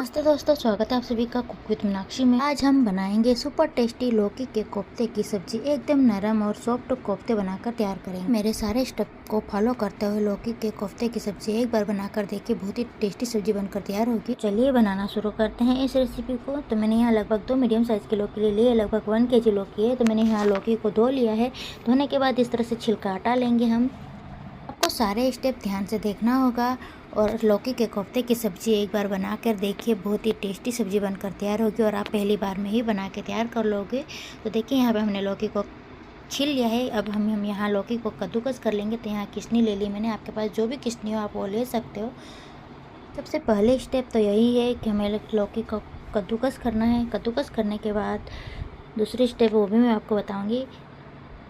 नमस्ते दोस्तों, स्वागत है आप सभी का कुक विद मीनाक्षी में। आज हम बनाएंगे सुपर टेस्टी लौकी के कोफ्ते की सब्जी। एकदम नरम और सॉफ्ट कोफ्ते बनाकर तैयार करेंगे। मेरे सारे स्टेप को फॉलो करते हुए लौकी के कोफ्ते की सब्जी एक बार बनाकर देखिए, बहुत ही टेस्टी सब्जी बनकर तैयार होगी। चलिए बनाना शुरू करते हैं इस रेसिपी को। तो मैंने यहाँ लगभग 2 मीडियम साइज के लौकी ले लिए, लगभग 1 kg लौकी है। तो मैंने यहाँ लौकी को धो लिया है। धोने के बाद इस तरह से छिलका हटा लेंगे हम। आपको सारे स्टेप ध्यान से देखना होगा और लौकी के कोफ्ते की सब्ज़ी एक बार बना कर देखिए, बहुत ही टेस्टी सब्ज़ी बनकर तैयार होगी और आप पहली बार में ही बना के तैयार कर लोगे। तो देखिए यहाँ पे हमने लौकी को छील लिया है। अब हम यहाँ लौकी को कद्दूकस कर लेंगे। तो यहाँ किशनी ले ली मैंने, आपके पास जो भी किशनी हो आप वो ले सकते हो। सबसे पहले स्टेप तो यही है कि हमें लौकी को कद्दूकस करना है। कद्दूकस करने के बाद दूसरी स्टेप वो भी मैं आपको बताऊँगी।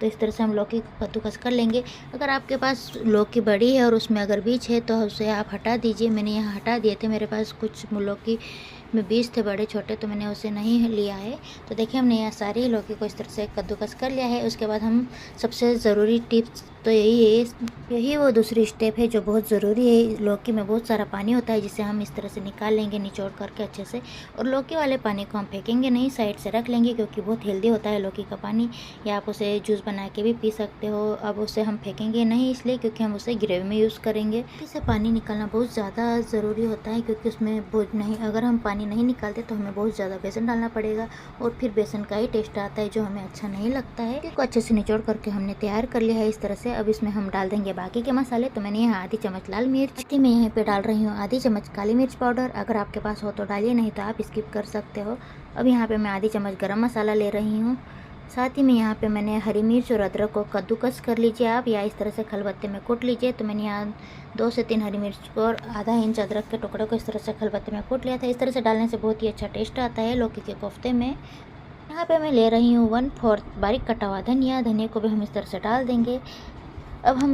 तो इस तरह से हम लौकी को कद्दूकस कर लेंगे। अगर आपके पास लौकी बड़ी है और उसमें अगर बीज है तो उसे आप हटा दीजिए। मैंने यहाँ हटा दिए थे, मेरे पास कुछ लौकी में बीज थे बड़े छोटे, तो मैंने उसे नहीं लिया है। तो देखिए हमने यहाँ सारी लौकी को इस तरह से कद्दूकस कर लिया है। उसके बाद हम सबसे ज़रूरी टिप्स तो यही है, यही वो दूसरी स्टेप है जो बहुत ज़रूरी है। लौकी में बहुत सारा पानी होता है जिसे हम इस तरह से निकाल लेंगे निचोड़ करके अच्छे से। और लौकी वाले पानी को हम फेंकेंगे नहीं, साइड से रख लेंगे क्योंकि बहुत हेल्दी होता है लौकी का पानी। या आप उसे जूस बना के भी पी सकते हो। अब उसे हम फेंकेंगे नहीं इसलिए क्योंकि हम उसे ग्रेवी में यूज़ करेंगे। इसे पानी निकालना बहुत ज़्यादा ज़रूरी होता है क्योंकि उसमें बहुत नहीं, अगर हम पानी नहीं निकालते तो हमें बहुत ज़्यादा बेसन डालना पड़ेगा और फिर बेसन का ही टेस्ट आता है जो हमें अच्छा नहीं लगता है। इसको अच्छे से निचोड़ करके हमने तैयार कर लिया है इस तरह से। अब इसमें हम डाल देंगे बाकी के मसाले। तो मैंने यहाँ आधी चम्मच लाल मिर्च, मैं यहाँ पे डाल रही हूँ आधी चम्मच काली मिर्च पाउडर। अगर आपके पास हो तो डालिए, नहीं तो आप स्किप कर सकते हो। अब यहाँ पे मैं आधी चम्मच गरम मसाला ले रही हूँ। साथ ही में यहाँ पे मैंने हरी मिर्च और अदरक को कद्दूकस कर लीजिए आप, या इस तरह से खलबत्ते में कूट लीजिए। तो मैंने यहाँ 2 से 3 हरी मिर्च को और आधा इंच अदरक के टुकड़े को इस तरह से खलबत्ते में कूट लिया था। इस तरह से डालने से बहुत ही अच्छा टेस्ट आता है लौकी के कोफ्ते में। यहाँ पे मैं ले रही हूँ 1/4 बारीक कटा हुआ धनिया। धनिया को भी हम इस तरह से डाल देंगे। अब हम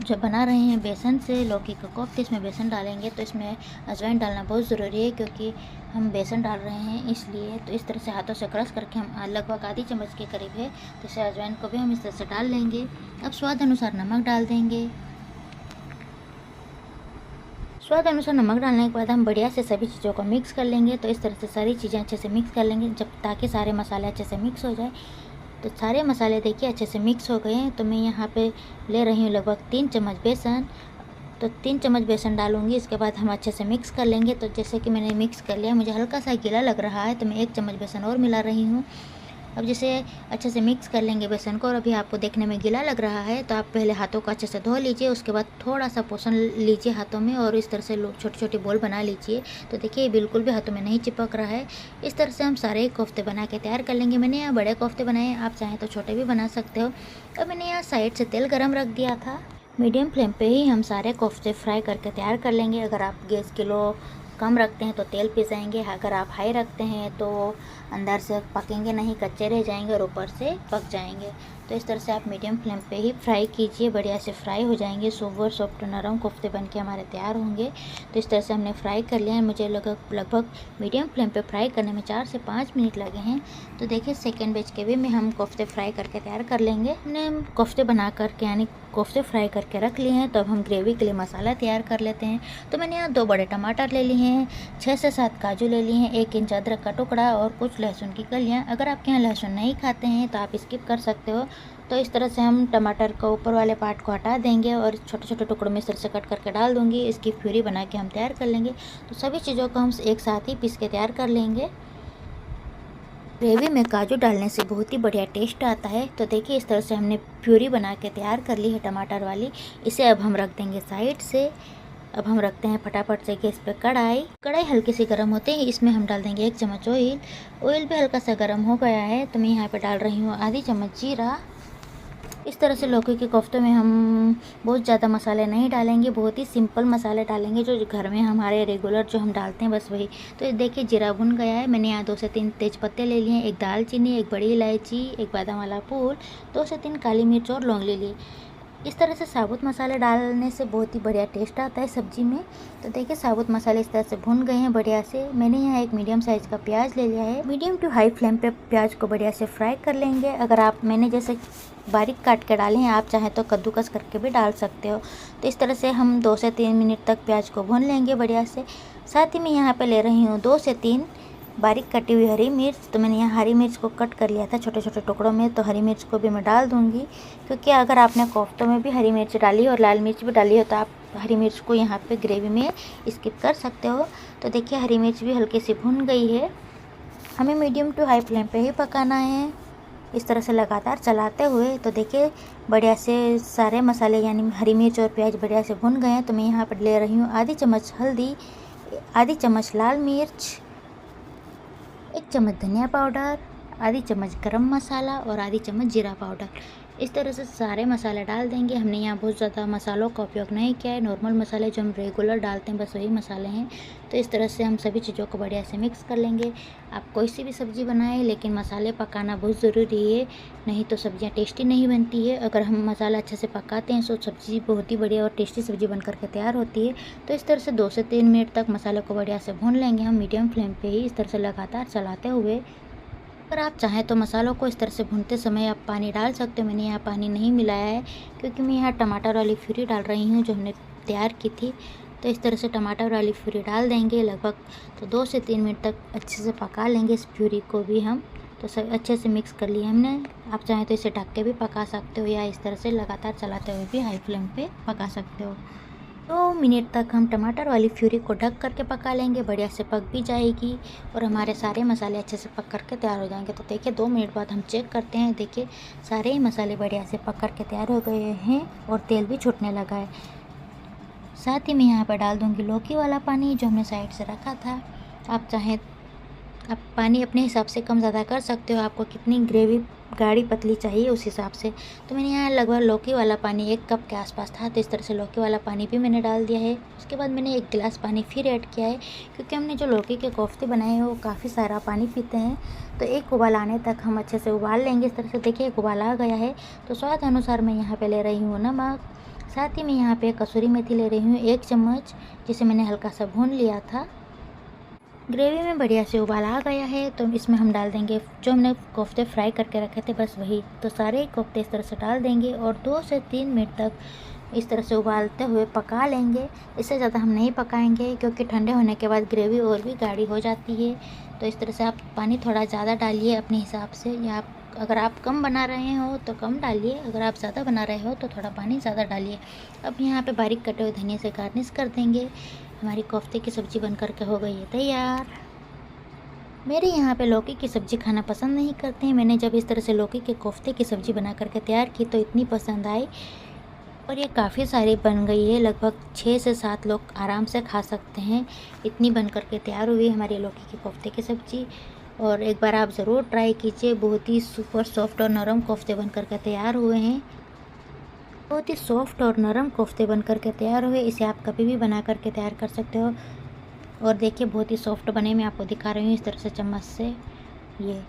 जब बना रहे हैं बेसन से लौकी का कोफ्ते, इसमें बेसन डालेंगे तो इसमें अजवाइन डालना बहुत ज़रूरी है क्योंकि हम बेसन डाल रहे हैं इसलिए। तो इस तरह से हाथों से क्रश करके हम लगभग आधी चम्मच के करीब है, तो इसे अजवाइन को भी हम इस तरह से डाल लेंगे। अब स्वाद अनुसार नमक डाल देंगे। स्वाद अनुसार नमक डालने के बाद हम बढ़िया से सभी चीज़ों को मिक्स कर लेंगे। तो इस तरह से सारी चीज़ें अच्छे से मिक्स कर लेंगे जब ताकि सारे मसाले अच्छे से मिक्स हो जाए। तो सारे मसाले देखिए अच्छे से मिक्स हो गए हैं। तो मैं यहाँ पे ले रही हूँ लगभग 3 चम्मच बेसन। तो 3 चम्मच बेसन डालूंगी। इसके बाद हम अच्छे से मिक्स कर लेंगे। तो जैसे कि मैंने मिक्स कर लिया, मुझे हल्का सा गीला लग रहा है तो मैं 1 चम्मच बेसन और मिला रही हूँ। अब जैसे अच्छे से मिक्स कर लेंगे बेसन को, और अभी आपको देखने में गीला लग रहा है तो आप पहले हाथों को अच्छे से धो लीजिए। उसके बाद थोड़ा सा पोषण लीजिए हाथों में और इस तरह से छोटी छोटी बॉल बना लीजिए। तो देखिए बिल्कुल भी हाथों में नहीं चिपक रहा है। इस तरह से हम सारे कोफ्ते बना के तैयार कर लेंगे। मैंने यहाँ बड़े कोफ्ते बनाए, आप चाहें तो छोटे भी बना सकते हो। अब मैंने यहाँ साइड से तेल गरम रख दिया था। मीडियम फ्लेम पे ही हम सारे कोफ्ते फ्राई करके तैयार कर लेंगे। अगर आप गैस की लो कम रखते हैं तो तेल पी जाएंगे, अगर आप हाई रखते हैं तो अंदर से पकेंगे नहीं, कच्चे रह जाएंगे और ऊपर से पक जाएंगे। तो इस तरह से आप मीडियम फ्लेम पे ही फ्राई कीजिए, बढ़िया से फ्राई हो जाएंगे। सोवर सॉफ्ट नरम कोफ्ते बन के हमारे तैयार होंगे। तो इस तरह से हमने फ्राई कर लिया है। मुझे लगभग मीडियम फ्लेम पे फ्राई करने में 4 से 5 मिनट लगे हैं। तो देखिए सेकेंड बैच के भी में हम कोफ्ते फ्राई करके तैयार कर लेंगे। हमने कोफ्ते बना करके यानी कोफ्ते फ्राई करके रख लिए हैं। तो अब हम ग्रेवी के लिए मसाला तैयार कर लेते हैं। तो मैंने यहाँ 2 बड़े टमाटर ले लिए हैं, 6 से 7 काजू ले लिए हैं, 1 इंच अदरक का टुकड़ा और कुछ लहसुन की कलियाँ। अगर आपके यहाँ लहसुन नहीं खाते हैं तो आप स्किप कर सकते हो। तो इस तरह से हम टमाटर का ऊपर वाले पार्ट को हटा देंगे और छोटे छोटे टुकड़ों में इस तरह से कट करके डाल दूँगी। इसकी प्यूरी बना के हम तैयार कर लेंगे। तो सभी चीज़ों को हम एक साथ ही पीस के तैयार कर लेंगे। ग्रेवी में काजू डालने से बहुत ही बढ़िया टेस्ट आता है। तो देखिए इस तरह से हमने प्यूरी बना के तैयार कर ली है टमाटर वाली। इसे अब हम रख देंगे साइड से। अब हम रखते हैं फटाफट से गैस पे कढ़ाई हल्की सी गर्म होते ही इसमें हम डाल देंगे 1 चम्मच ऑयल। ऑयल भी हल्का सा गर्म हो गया है तो मैं यहाँ पे डाल रही हूँ आधी चम्मच जीरा। इस तरह से लौकी के कोफ्ते में हम बहुत ज़्यादा मसाले नहीं डालेंगे, बहुत ही सिंपल मसाले डालेंगे जो घर में हमारे रेगुलर जो हम डालते हैं बस वही। तो देखिए जीरा भुन गया है। मैंने यहाँ 2 से 3 तेज पत्ते ले लिए हैं, 1 दालचीनी, 1 बड़ी इलायची, 1 बादाम वाला फूल, 2 से 3 काली मिर्च और लौंग ले ली। इस तरह से साबुत मसाले डालने से बहुत ही बढ़िया टेस्ट आता है सब्जी में। तो देखिए साबुत मसाले इस तरह से भुन गए हैं बढ़िया से। मैंने यहाँ एक मीडियम साइज का प्याज ले लिया है। मीडियम टू हाई फ्लेम पे प्याज को बढ़िया से फ्राई कर लेंगे। अगर आप मैंने जैसे बारीक काट के डाले हैं, आप चाहें तो कद्दूकस करके भी डाल सकते हो। तो इस तरह से हम 2 से 3 मिनट तक प्याज को भून लेंगे बढ़िया से। साथ ही मैं यहाँ पे ले रही हूँ 2 से 3 बारीक कटी हुई हरी मिर्च। तो मैंने यहाँ हरी मिर्च को कट कर लिया था छोटे छोटे टुकड़ों में, तो हरी मिर्च को भी मैं डाल दूँगी, क्योंकि अगर आपने कोफ्तों में भी हरी मिर्च डाली और लाल मिर्च भी डाली हो तो आप हरी मिर्च को यहाँ पे ग्रेवी में स्किप कर सकते हो। तो देखिए हरी मिर्च भी हल्की सी भुन गई है। हमें मीडियम टू हाई फ्लेम पे ही पकाना है, इस तरह से लगातार चलाते हुए। तो देखिए बढ़िया से सारे मसाले यानी हरी मिर्च और प्याज बढ़िया से भुन गए हैं। तो मैं यहाँ पर ले रही हूँ आधी चम्मच हल्दी, आधी चम्मच लाल मिर्च, 1 चम्मच धनिया पाउडर, आधी चम्मच गरम मसाला और आधी चम्मच जीरा पाउडर। इस तरह से सारे मसाले डाल देंगे। हमने यहाँ बहुत ज़्यादा मसालों का उपयोग नहीं किया है, नॉर्मल मसाले जो हम रेगुलर डालते हैं बस वही मसाले हैं। तो इस तरह से हम सभी चीज़ों को बढ़िया से मिक्स कर लेंगे। आप कोई सी भी सब्ज़ी बनाएं, लेकिन मसाले पकाना बहुत ज़रूरी है, नहीं तो सब्ज़ियाँ टेस्टी नहीं बनती है। अगर हम मसाला अच्छे से पकाते हैं तो सब्ज़ी बहुत ही बढ़िया और टेस्टी सब्ज़ी बन करके तैयार होती है। तो इस तरह से 2 से 3 मिनट तक मसाले को बढ़िया से भून लेंगे हम मीडियम फ्लेम पर ही, इस तरह से लगातार चलाते हुए। अगर आप चाहें तो मसालों को इस तरह से भूनते समय आप पानी डाल सकते हो। मैंने यहाँ पानी नहीं मिलाया है, क्योंकि मैं यहाँ टमाटर वाली प्यूरी डाल रही हूँ जो हमने तैयार की थी। तो इस तरह से टमाटर वाली प्यूरी डाल देंगे लगभग। तो 2 से 3 मिनट तक अच्छे से पका लेंगे इस प्यूरी को भी हम। तो सब अच्छे से मिक्स कर लिया हमने। आप चाहें तो इसे ढक के भी पका सकते हो, या इस तरह से लगातार चलाते हुए भी हाई फ्लेम पे पका सकते हो। 2 मिनट तक हम टमाटर वाली प्यूरी को ढक करके पका लेंगे, बढ़िया से पक भी जाएगी और हमारे सारे मसाले अच्छे से पक करके तैयार हो जाएंगे। तो देखिए 2 मिनट बाद हम चेक करते हैं। देखिए सारे ही मसाले बढ़िया से पक करके तैयार हो गए हैं और तेल भी छूटने लगा है। साथ ही मैं यहाँ पर डाल दूँगी लौकी वाला पानी जो हमने साइड से रखा था। आप चाहें आप पानी अपने हिसाब से कम ज़्यादा कर सकते हो, आपको कितनी ग्रेवी गाढ़ी पतली चाहिए उस हिसाब से। तो मैंने यहाँ लगभग लौकी वाला पानी 1 कप के आसपास था, तो इस तरह से लौकी वाला पानी भी मैंने डाल दिया है। उसके बाद मैंने 1 गिलास पानी फिर ऐड किया है, क्योंकि हमने जो लौकी के कोफ्ते बनाए हैं वो काफ़ी सारा पानी पीते हैं। तो 1 उबाल आने तक हम अच्छे से उबाल लेंगे। इस तरह से देखिए 1 उबाल आ गया है। तो स्वाद अनुसार मैं यहाँ पर ले रही हूँ नमक। साथ ही मैं यहाँ पर कसूरी मेथी ले रही हूँ 1 चम्मच, जिसे मैंने हल्का सा भून लिया था। ग्रेवी में बढ़िया से उबाल आ गया है, तो इसमें हम डाल देंगे जो हमने कोफ्ते फ्राई करके रखे थे, बस वही। तो सारे कोफ्ते इस तरह से डाल देंगे और 2 से 3 मिनट तक इस तरह से उबालते हुए पका लेंगे। इससे ज़्यादा हम नहीं पकाएंगे, क्योंकि ठंडे होने के बाद ग्रेवी और भी गाढ़ी हो जाती है। तो इस तरह से आप पानी थोड़ा ज़्यादा डालिए अपने हिसाब से, या अगर आप कम बना रहे हो तो कम डालिए, अगर आप ज़्यादा बना रहे हो तो थोड़ा पानी ज़्यादा डालिए। अब यहाँ पे बारीक कटे हुए धनिया से गार्निश कर देंगे। हमारी कोफ्ते की सब्ज़ी बन करके हो गई है तैयार। मेरे यहाँ पे लौकी की सब्ज़ी खाना पसंद नहीं करते हैं। मैंने जब इस तरह से लौकी के कोफ्ते की सब्ज़ी बना करके तैयार की तो इतनी पसंद आई, और ये काफ़ी सारी बन गई है। लगभग 6 से 7 लोग आराम से खा सकते हैं, इतनी बन करके तैयार हुई है हमारी लौकी के कोफ्ते की सब्ज़ी। और एक बार आप ज़रूर ट्राई कीजिए। बहुत ही सुपर सॉफ्ट और नरम कोफ्ते बन करके तैयार हुए हैं। बहुत ही सॉफ्ट और नरम कोफ्ते बन करके तैयार हुए। इसे आप कभी भी बना करके तैयार कर सकते हो। और देखिए बहुत ही सॉफ्ट बने, मैं आपको दिखा रही हूँ इस तरह से चम्मच से। ये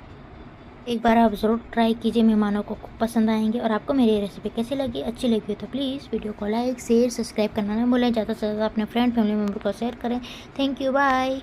एक बार आप ज़रूर ट्राई कीजिए, मेहमानों को खूब पसंद आएंगे। और आपको मेरी रेसिपी कैसी लगी, अच्छी लगी हो तो प्लीज़ वीडियो को लाइक शेयर सब्सक्राइब करना ना भूलें। ज़्यादा से ज़्यादा अपने फ्रेंड फैमिली मेम्बर को शेयर करें। Thank you, bye.